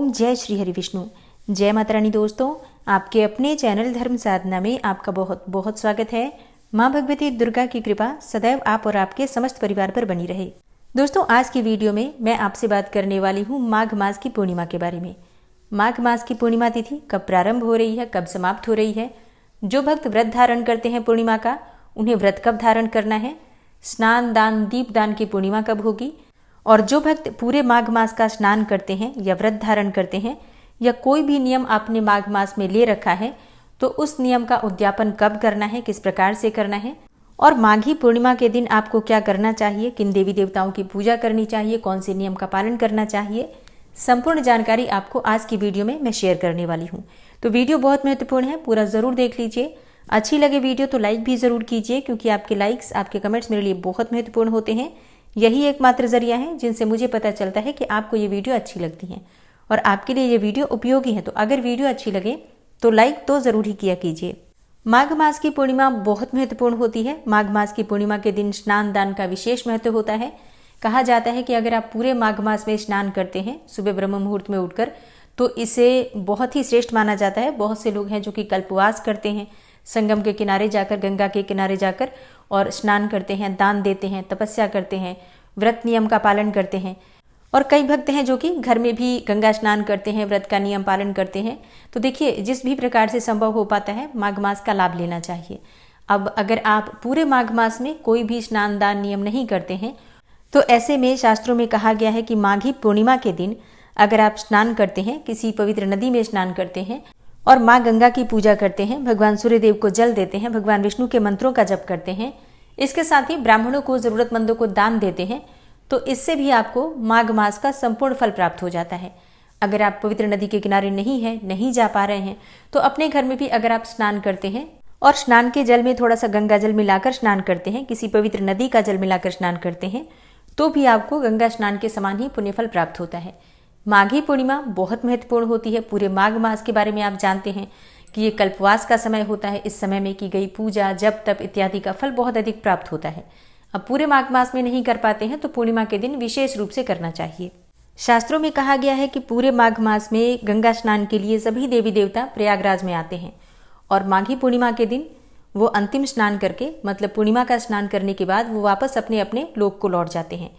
ओम जय श्री हरि विष्णु। जय माता रानी। दोस्तों, आपके अपने चैनल धर्म साधना में आपका बहुत बहुत स्वागत है। माँ भगवती दुर्गा की कृपा सदैव आप और आपके समस्त परिवार पर बनी रहे। दोस्तों, आज की वीडियो में मैं आपसे बात करने वाली हूँ माघ मास की पूर्णिमा के बारे में। माघ मास की पूर्णिमा तिथि कब प्रारंभ हो रही है, कब समाप्त हो रही है, जो भक्त व्रत धारण करते हैं पूर्णिमा का, उन्हें व्रत कब धारण करना है, स्नान दान दीप दान की पूर्णिमा कब होगी, और जो भक्त पूरे माघ मास का स्नान करते हैं या व्रत धारण करते हैं या कोई भी नियम आपने माघ मास में ले रखा है तो उस नियम का उद्यापन कब करना है, किस प्रकार से करना है, और माघी पूर्णिमा के दिन आपको क्या करना चाहिए, किन देवी देवताओं की पूजा करनी चाहिए, कौन से नियम का पालन करना चाहिए, संपूर्ण जानकारी आपको आज की वीडियो में मैं शेयर करने वाली हूँ। तो वीडियो बहुत महत्वपूर्ण है, पूरा ज़रूर देख लीजिए। अच्छी लगे वीडियो तो लाइक भी ज़रूर कीजिए, क्योंकि आपके लाइक्स, आपके कमेंट्स मेरे लिए बहुत महत्वपूर्ण होते हैं। यही एकमात्र जरिया है जिनसे मुझे पता चलता है कि आपको ये वीडियो अच्छी लगती है और आपके लिए ये वीडियो उपयोगी है। तो अगर वीडियो अच्छी लगे तो लाइक तो ज़रूर ही किया कीजिए। माघ मास की पूर्णिमा बहुत महत्वपूर्ण होती है। माघ मास की पूर्णिमा के दिन स्नान दान का विशेष महत्व होता है। कहा जाता है कि अगर आप पूरे माघ मास में स्नान करते हैं सुबह ब्रह्म मुहूर्त में उठकर, तो इसे बहुत ही श्रेष्ठ माना जाता है। बहुत से लोग हैं जो कि कल्पवास करते हैं, संगम के किनारे जाकर, गंगा के किनारे जाकर और स्नान करते हैं, दान देते हैं, तपस्या करते हैं, व्रत नियम का पालन करते हैं। और कई भक्त हैं जो कि घर में भी गंगा स्नान करते हैं, व्रत का नियम पालन करते हैं। तो देखिए, जिस भी प्रकार से संभव हो पाता है माघ मास का लाभ लेना चाहिए। अब अगर आप पूरे माघ मास में कोई भी स्नान दान नियम नहीं करते हैं तो ऐसे में शास्त्रों में कहा गया है कि माघी पूर्णिमा के दिन अगर आप स्नान करते हैं, किसी पवित्र नदी में स्नान करते हैं और माँ गंगा की पूजा करते हैं, भगवान सूर्यदेव को जल देते हैं, भगवान विष्णु के मंत्रों का जप करते हैं, इसके साथ ही ब्राह्मणों को, जरूरतमंदों को दान देते हैं, तो इससे भी आपको माघ मास का संपूर्ण फल प्राप्त हो जाता है। अगर आप पवित्र नदी के किनारे नहीं जा पा रहे हैं तो अपने घर में भी अगर आप स्नान करते हैं और स्नान के जल में थोड़ा सा गंगा जल मिलाकर स्नान करते हैं, किसी पवित्र नदी का जल मिलाकर स्नान करते हैं, तो भी आपको गंगा स्नान के समान ही पुण्यफल प्राप्त होता है। माघी पूर्णिमा बहुत महत्वपूर्ण होती है। पूरे माघ मास के बारे में आप जानते हैं कि ये कल्पवास का समय होता है। इस समय में की गई पूजा, जप, तप इत्यादि का फल बहुत अधिक प्राप्त होता है। अब पूरे माघ मास में नहीं कर पाते हैं तो पूर्णिमा के दिन विशेष रूप से करना चाहिए। शास्त्रों में कहा गया है कि पूरे माघ मास में गंगा स्नान के लिए सभी देवी देवता प्रयागराज में आते हैं और माघी पूर्णिमा के दिन वो अंतिम स्नान करके, मतलब पूर्णिमा का स्नान करने के बाद वो वापस अपने अपने लोक को लौट जाते हैं।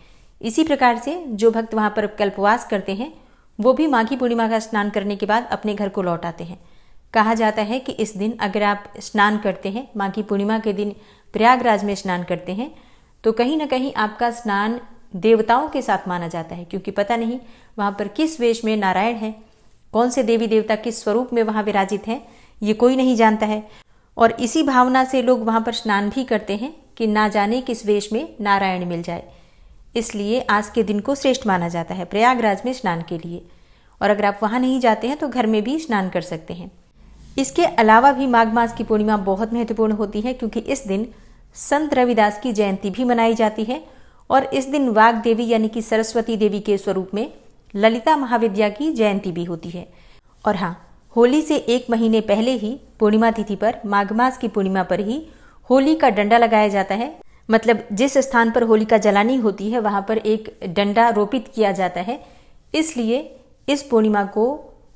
इसी प्रकार से जो भक्त वहाँ पर कल्पवास करते हैं वो भी माघी पूर्णिमा का स्नान करने के बाद अपने घर को लौट आते हैं। कहा जाता है कि इस दिन अगर आप स्नान करते हैं, माघी पूर्णिमा के दिन प्रयागराज में स्नान करते हैं, तो कहीं ना कहीं आपका स्नान देवताओं के साथ माना जाता है, क्योंकि पता नहीं वहाँ पर किस वेश में नारायण है, कौन से देवी देवता किस स्वरूप में वहाँ विराजित हैं, ये कोई नहीं जानता है। और इसी भावना से लोग वहाँ पर स्नान भी करते हैं कि ना जाने किस वेश में नारायण मिल जाए। इसलिए आज के दिन को श्रेष्ठ माना जाता है प्रयागराज में स्नान के लिए। और अगर आप वहाँ नहीं जाते हैं तो घर में भी स्नान कर सकते हैं। इसके अलावा भी माघ मास की पूर्णिमा बहुत महत्वपूर्ण होती है, क्योंकि इस दिन संत रविदास की जयंती भी मनाई जाती है और इस दिन वाग देवी यानी कि सरस्वती देवी के स्वरूप में ललिता महाविद्या की जयंती भी होती है। और हाँ, होली से एक महीने पहले ही पूर्णिमा तिथि पर, माघ मास की पूर्णिमा पर ही होली का डंडा लगाया जाता है। मतलब जिस स्थान पर होलिका जलानी होती है वहाँ पर एक डंडा रोपित किया जाता है। इसलिए इस पूर्णिमा को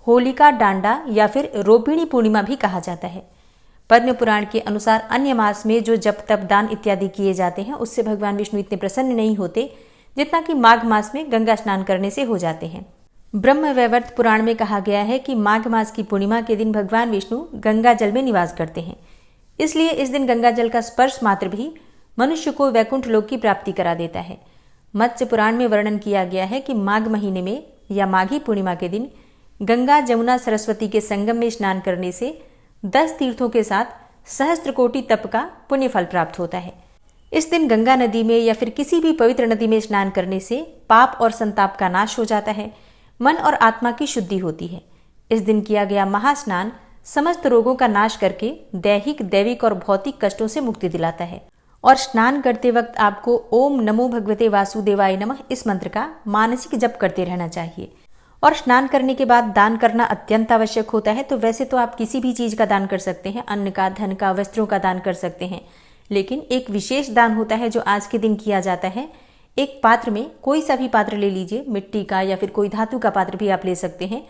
होलिका डांडा या फिर रोपिणी पूर्णिमा भी कहा जाता है। पद्म पुराण के अनुसार अन्य मास में जो जप तप दान इत्यादि किए जाते हैं उससे भगवान विष्णु इतने प्रसन्न नहीं होते जितना कि माघ मास में गंगा स्नान करने से हो जाते हैं। ब्रह्म वैवर्त पुराण में कहा गया है कि माघ मास की पूर्णिमा के दिन भगवान विष्णु गंगा जल में निवास करते हैं। इसलिए इस दिन गंगा जल का स्पर्श मात्र भी मनुष्य को वैकुंठ लोक की प्राप्ति करा देता है। मत्स्य पुराण में वर्णन किया गया है कि माघ महीने में या माघी पूर्णिमा के दिन गंगा, जमुना, सरस्वती के संगम में स्नान करने से 10 तीर्थों के साथ सहस्त्र कोटि तप का पुण्य फल प्राप्त होता है। इस दिन गंगा नदी में या फिर किसी भी पवित्र नदी में स्नान करने से पाप और संताप का नाश हो जाता है, मन और आत्मा की शुद्धि होती है। इस दिन किया गया महास्नान समस्त रोगों का नाश करके दैहिक, दैविक और भौतिक कष्टों से मुक्ति दिलाता है। और स्नान करते वक्त आपको ओम नमो भगवते वासुदेवाय नमः इस मंत्र का मानसिक जप करते रहना चाहिए। और स्नान करने के बाद दान करना अत्यंत आवश्यक होता है। तो वैसे तो आप किसी भी चीज़ का दान कर सकते हैं, अन्न का, धन का, वस्त्रों का दान कर सकते हैं, लेकिन एक विशेष दान होता है जो आज के दिन किया जाता है। एक पात्र में, कोई सा भी पात्र ले लीजिए, मिट्टी का या फिर कोई धातु का पात्र भी आप ले सकते हैं,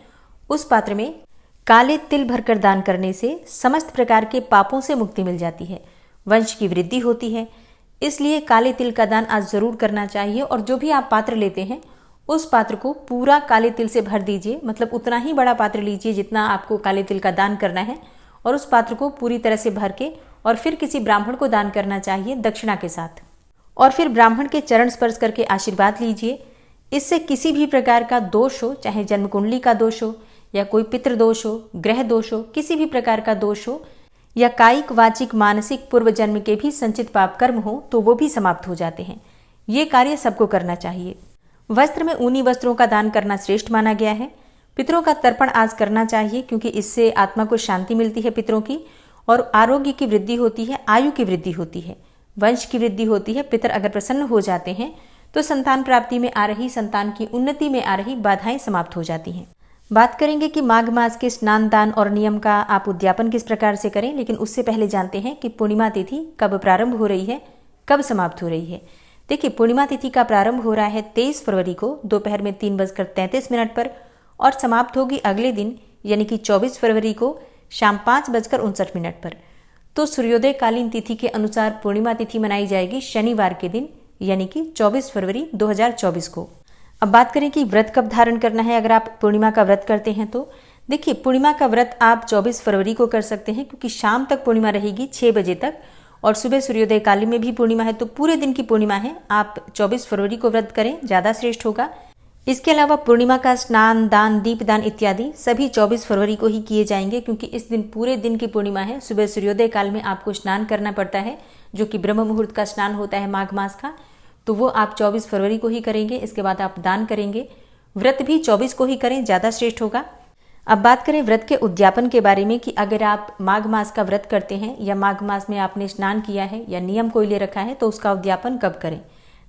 उस पात्र में काले तिल भरकर दान करने से समस्त प्रकार के पापों से मुक्ति मिल जाती है, वंश की वृद्धि होती है। इसलिए काले तिल का दान आज जरूर करना चाहिए। और जो भी आप पात्र लेते हैं उस पात्र को पूरा काले तिल से भर दीजिए, मतलब उतना ही बड़ा पात्र लीजिए जितना आपको काले तिल का दान करना है, और उस पात्र को पूरी तरह से भर के और फिर किसी ब्राह्मण को दान करना चाहिए दक्षिणा के साथ। और फिर ब्राह्मण के चरण स्पर्श करके आशीर्वाद लीजिए। इससे किसी भी प्रकार का दोष हो, चाहे जन्म कुंडली का दोष हो या कोई पितृदोष हो, ग्रह दोष हो, किसी भी प्रकार का दोष हो या कायिक वाचिक मानसिक पूर्व जन्म के भी संचित पाप कर्म हो, तो वो भी समाप्त हो जाते हैं। ये कार्य सबको करना चाहिए। वस्त्र में ऊनी वस्त्रों का दान करना श्रेष्ठ माना गया है। पितरों का तर्पण आज करना चाहिए, क्योंकि इससे आत्मा को शांति मिलती है पितरों की, और आरोग्य की वृद्धि होती है, आयु की वृद्धि होती है, वंश की वृद्धि होती है। पितर अगर प्रसन्न हो जाते हैं तो संतान प्राप्ति में आ रही, संतान की उन्नति में आ रही बाधाएं समाप्त हो जाती हैं। बात करेंगे कि माघ मास के स्नान दान और नियम का आप उद्यापन किस प्रकार से करें, लेकिन उससे पहले जानते हैं कि पूर्णिमा तिथि कब प्रारंभ हो रही है, कब समाप्त हो रही है। देखिए, पूर्णिमा तिथि का प्रारंभ हो रहा है 23 फरवरी को दोपहर में 3:33 पर और समाप्त होगी अगले दिन यानी कि 24 फरवरी को शाम 5:59 पर। तो सूर्योदय कालीन तिथि के अनुसार पूर्णिमा तिथि मनाई जाएगी शनिवार के दिन यानी कि 24 फरवरी 2024 को। अब बात करें कि व्रत कब धारण करना है अगर आप पूर्णिमा का व्रत करते हैं तो। देखिए, पूर्णिमा का व्रत आप 24 फरवरी को कर सकते हैं, क्योंकि शाम तक पूर्णिमा रहेगी 6 बजे तक, और सुबह सूर्योदय कालीन में भी पूर्णिमा है, तो पूरे दिन की पूर्णिमा है। आप 24 फरवरी को व्रत करें, ज़्यादा श्रेष्ठ होगा। इसके अलावा पूर्णिमा का स्नान दान दीपदान इत्यादि सभी 24 फरवरी को ही किए जाएंगे, क्योंकि इस दिन पूरे दिन की पूर्णिमा है। सुबह सूर्योदय काल में आपको स्नान करना पड़ता है, जो कि ब्रह्म मुहूर्त का स्नान होता है माघ मास का, तो वो आप 24 फरवरी को ही करेंगे। इसके बाद आप दान करेंगे। व्रत भी 24 को ही करें, ज़्यादा श्रेष्ठ होगा। अब बात करें व्रत के उद्यापन के बारे में कि अगर आप माघ मास का व्रत करते हैं या माघ मास में आपने स्नान किया है या नियम कोई ले रखा है, तो उसका उद्यापन कब करें।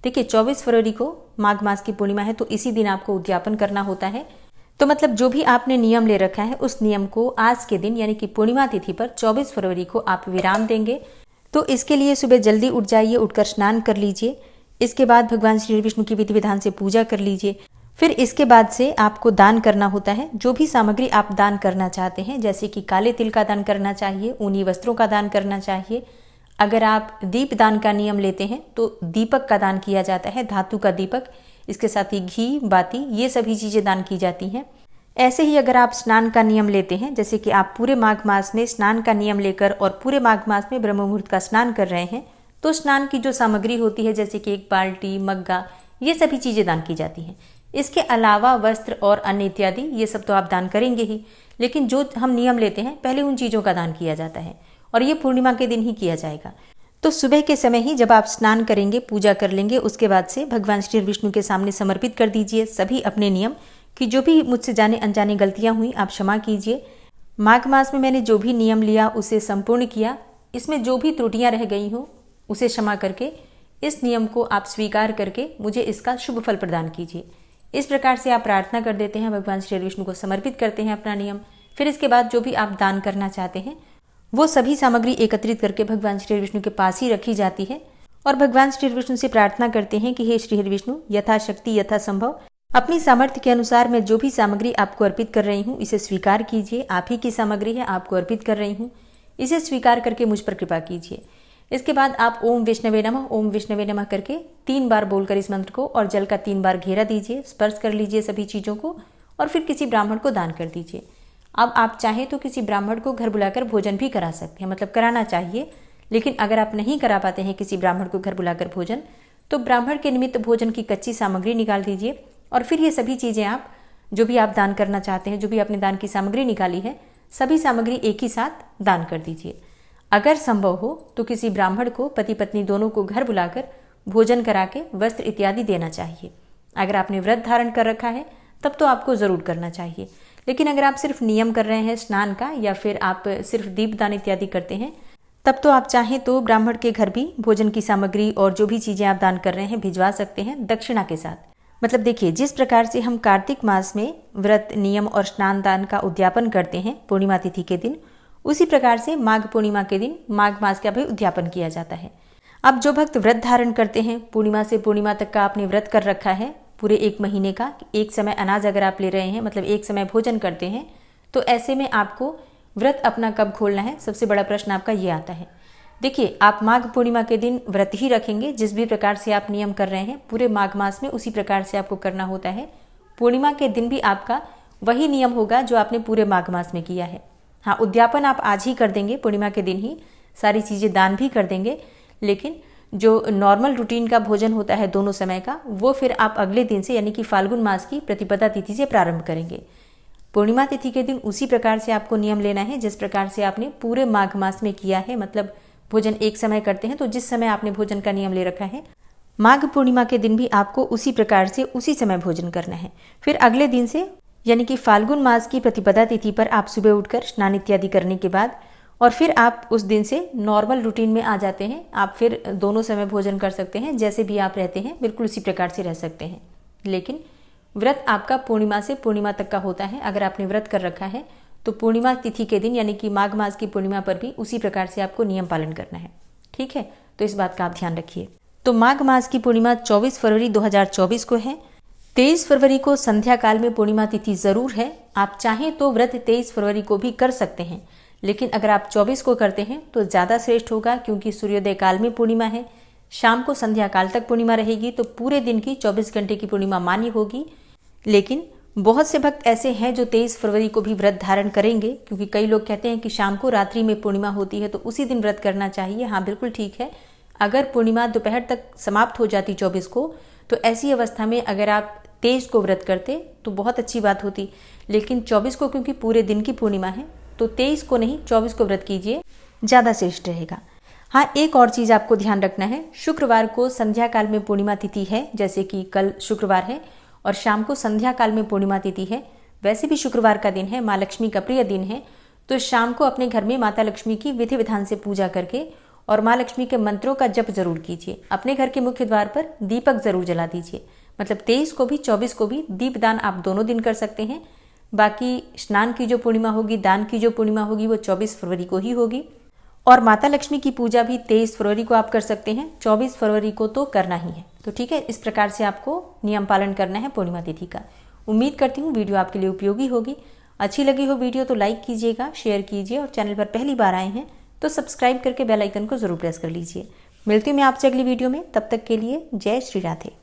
देखिए, 24 फरवरी को माघ मास की पूर्णिमा है, तो इसी दिन आपको उद्यापन करना होता है। तो मतलब जो भी आपने नियम ले रखा है उस नियम को आज के दिन यानी कि पूर्णिमा तिथि पर 24 फरवरी को आप विराम देंगे। तो इसके लिए सुबह जल्दी उठ जाइए, उठकर स्नान कर लीजिए। इसके बाद भगवान श्री विष्णु की विधि विधान से पूजा कर लीजिए। फिर इसके बाद से आपको दान करना होता है। जो भी सामग्री आप दान करना चाहते हैं, जैसे कि काले तिल का दान करना चाहिए, ऊनी वस्त्रों का दान करना चाहिए। अगर आप दीप दान का नियम लेते हैं तो दीपक का दान किया जाता है, धातु का दीपक, इसके साथ ही घी बाती, ये सभी चीज़ें दान की जाती हैं। ऐसे ही अगर आप स्नान का नियम लेते हैं, जैसे कि आप पूरे माघ मास में स्नान का नियम लेकर और पूरे माघ मास में ब्रह्म मुहूर्त का स्नान कर रहे हैं, तो स्नान की जो सामग्री होती है जैसे कि एक बाल्टी, मग्गा, ये सभी चीज़ें दान की जाती हैं। इसके अलावा वस्त्र और अन्य इत्यादि ये सब तो आप दान करेंगे ही, लेकिन जो हम नियम लेते हैं पहले उन चीज़ों का दान किया जाता है, और ये पूर्णिमा के दिन ही किया जाएगा। तो सुबह के समय ही जब आप स्नान करेंगे, पूजा कर लेंगे, उसके बाद से भगवान श्री विष्णु के सामने समर्पित कर दीजिए सभी अपने नियम कि जो भी मुझसे जाने अनजाने गलतियाँ हुई आप क्षमा कीजिए। माघ मास में मैंने जो भी नियम लिया उसे संपूर्ण किया, इसमें जो भी त्रुटियाँ रह गई हों उसे क्षमा करके इस नियम को आप स्वीकार करके मुझे इसका शुभ फल प्रदान कीजिए। इस प्रकार से आप प्रार्थना कर देते हैं, भगवान श्री विष्णु को समर्पित करते हैं अपना नियम। फिर इसके बाद जो भी आप दान करना चाहते हैं वो सभी सामग्री एकत्रित करके भगवान श्री विष्णु के पास ही रखी जाती है, और भगवान श्री विष्णु से प्रार्थना करते हैं कि हे श्री विष्णु, यथाशक्ति यथासंभव अपनी सामर्थ्य के अनुसार मैं जो भी सामग्री आपको अर्पित कर रही हूँ इसे स्वीकार कीजिए। आप ही की सामग्री है, आपको अर्पित कर रही हूँ, इसे स्वीकार करके मुझ पर कृपा कीजिए। इसके बाद आप ओम विष्णवे नमः करके 3 बार बोलकर इस मंत्र को और जल का 3 बार घेरा दीजिए, स्पर्श कर लीजिए सभी चीज़ों को, और फिर किसी ब्राह्मण को दान कर दीजिए। अब आप चाहे तो किसी ब्राह्मण को घर बुलाकर भोजन भी करा सकते हैं, मतलब कराना चाहिए। लेकिन अगर आप नहीं करा पाते हैं किसी ब्राह्मण को घर बुलाकर भोजन, तो ब्राह्मण के निमित्त भोजन की कच्ची सामग्री निकाल दीजिए, और फिर ये सभी चीज़ें आप जो भी आप दान करना चाहते हैं, जो भी आपने दान की सामग्री निकाली है, सभी सामग्री एक ही साथ दान कर दीजिए। अगर संभव हो तो किसी ब्राह्मण को पति पत्नी दोनों को घर बुलाकर भोजन करा के वस्त्र इत्यादि देना चाहिए। अगर आपने व्रत धारण कर रखा है तब तो आपको ज़रूर करना चाहिए, लेकिन अगर आप सिर्फ नियम कर रहे हैं स्नान का या फिर आप सिर्फ दीपदान इत्यादि करते हैं, तब तो आप चाहें तो ब्राह्मण के घर भी भोजन की सामग्री और जो भी चीज़ें आप दान कर रहे हैं भिजवा सकते हैं दक्षिणा के साथ। मतलब देखिए, जिस प्रकार से हम कार्तिक मास में व्रत नियम और स्नान दान का उद्यापन करते हैं पूर्णिमा तिथि के दिन, उसी प्रकार से माघ पूर्णिमा के दिन माघ मास का भी उद्यापन किया जाता है। अब जो भक्त व्रत धारण करते हैं, पूर्णिमा से पूर्णिमा तक का आपने व्रत कर रखा है, पूरे 1 महीने का एक समय अनाज अगर आप ले रहे हैं, मतलब एक समय भोजन करते हैं, तो ऐसे में आपको व्रत अपना कब खोलना है, सबसे बड़ा प्रश्न आपका ये आता है। देखिए, आप माघ पूर्णिमा के दिन व्रत ही रखेंगे, जिस भी प्रकार से आप नियम कर रहे हैं पूरे माघ मास में उसी प्रकार से आपको करना होता है। पूर्णिमा के दिन भी आपका वही नियम होगा जो आपने पूरे माघ मास में किया है। हाँ, उद्यापन आप आज ही कर देंगे, पूर्णिमा के दिन ही सारी चीज़ें दान भी कर देंगे, लेकिन जो नॉर्मल रूटीन का भोजन होता है दोनों समय का, वो फिर आप अगले दिन से यानी कि फाल्गुन मास की प्रतिपदा तिथि से प्रारंभ करेंगे। पूर्णिमा तिथि के दिन उसी प्रकार से आपको नियम लेना है जिस प्रकार से आपने पूरे माघ मास में किया है, मतलब भोजन एक समय करते हैं तो जिस समय आपने भोजन का नियम ले रखा है, माघ पूर्णिमा के दिन भी आपको उसी प्रकार से उसी समय भोजन करना है। फिर अगले दिन से यानी कि फाल्गुन मास की प्रतिपदा तिथि पर आप सुबह उठकर स्नान इत्यादि करने के बाद और फिर आप उस दिन से नॉर्मल रूटीन में आ जाते हैं। आप फिर दोनों समय भोजन कर सकते हैं, जैसे भी आप रहते हैं बिल्कुल उसी प्रकार से रह सकते हैं। लेकिन व्रत आपका पूर्णिमा से पूर्णिमा तक का होता है। अगर आपने व्रत कर रखा है तो पूर्णिमा तिथि के दिन यानी कि माघ मास की पूर्णिमा पर भी उसी प्रकार से आपको नियम पालन करना है। ठीक है, तो इस बात का आप ध्यान रखिए। तो माघ मास की पूर्णिमा 24 फरवरी 2024 को है। 23 फरवरी को संध्या काल में पूर्णिमा तिथि जरूर है। आप चाहें तो व्रत 23 फरवरी को भी कर सकते हैं, लेकिन अगर आप 24 को करते हैं तो ज़्यादा श्रेष्ठ होगा, क्योंकि सूर्योदय काल में पूर्णिमा है, शाम को संध्या काल तक पूर्णिमा रहेगी, तो पूरे दिन की 24 घंटे की पूर्णिमा मान्य होगी। लेकिन बहुत से भक्त ऐसे हैं जो 23 फरवरी को भी व्रत धारण करेंगे, क्योंकि कई लोग कहते हैं कि शाम को रात्रि में पूर्णिमा होती है तो उसी दिन व्रत करना चाहिए। हाँ, बिल्कुल ठीक है। अगर पूर्णिमा दोपहर तक समाप्त हो जाती 24 को, तो ऐसी अवस्था में अगर आप 23 को व्रत करते तो बहुत अच्छी बात होती, लेकिन 24 को क्योंकि पूरे दिन की पूर्णिमा है तो 23 को नहीं 24 को व्रत कीजिए, ज़्यादा श्रेष्ठ रहेगा। हाँ, एक और चीज़ आपको ध्यान रखना है, शुक्रवार को संध्या काल में पूर्णिमा तिथि है, जैसे कि कल शुक्रवार है और शाम को संध्या काल में पूर्णिमा तिथि है। वैसे भी शुक्रवार का दिन है, माँ लक्ष्मी का प्रिय दिन है, तो शाम को अपने घर में माता लक्ष्मी की विधि विधान से पूजा करके और माँ लक्ष्मी के मंत्रों का जप जरूर कीजिए। अपने घर के मुख्य द्वार पर दीपक जरूर जला दीजिए। मतलब 23 को भी 24 को भी दीपदान आप दोनों दिन कर सकते हैं। बाकी स्नान की जो पूर्णिमा होगी, दान की जो पूर्णिमा होगी, वो 24 फरवरी को ही होगी। और माता लक्ष्मी की पूजा भी 23 फरवरी को आप कर सकते हैं, 24 फरवरी को तो करना ही है। तो ठीक है, इस प्रकार से आपको नियम पालन करना है पूर्णिमा तिथि का। उम्मीद करती हूँ वीडियो आपके लिए उपयोगी होगी। अच्छी लगी हो वीडियो तो लाइक कीजिएगा, शेयर कीजिए और चैनल पर पहली बार आए हैं तो सब्सक्राइब करके बेल आइकन को जरूर प्रेस कर लीजिए। मिलती हूँ मैं आपसे अगली वीडियो में, तब तक के लिए जय श्री राधे।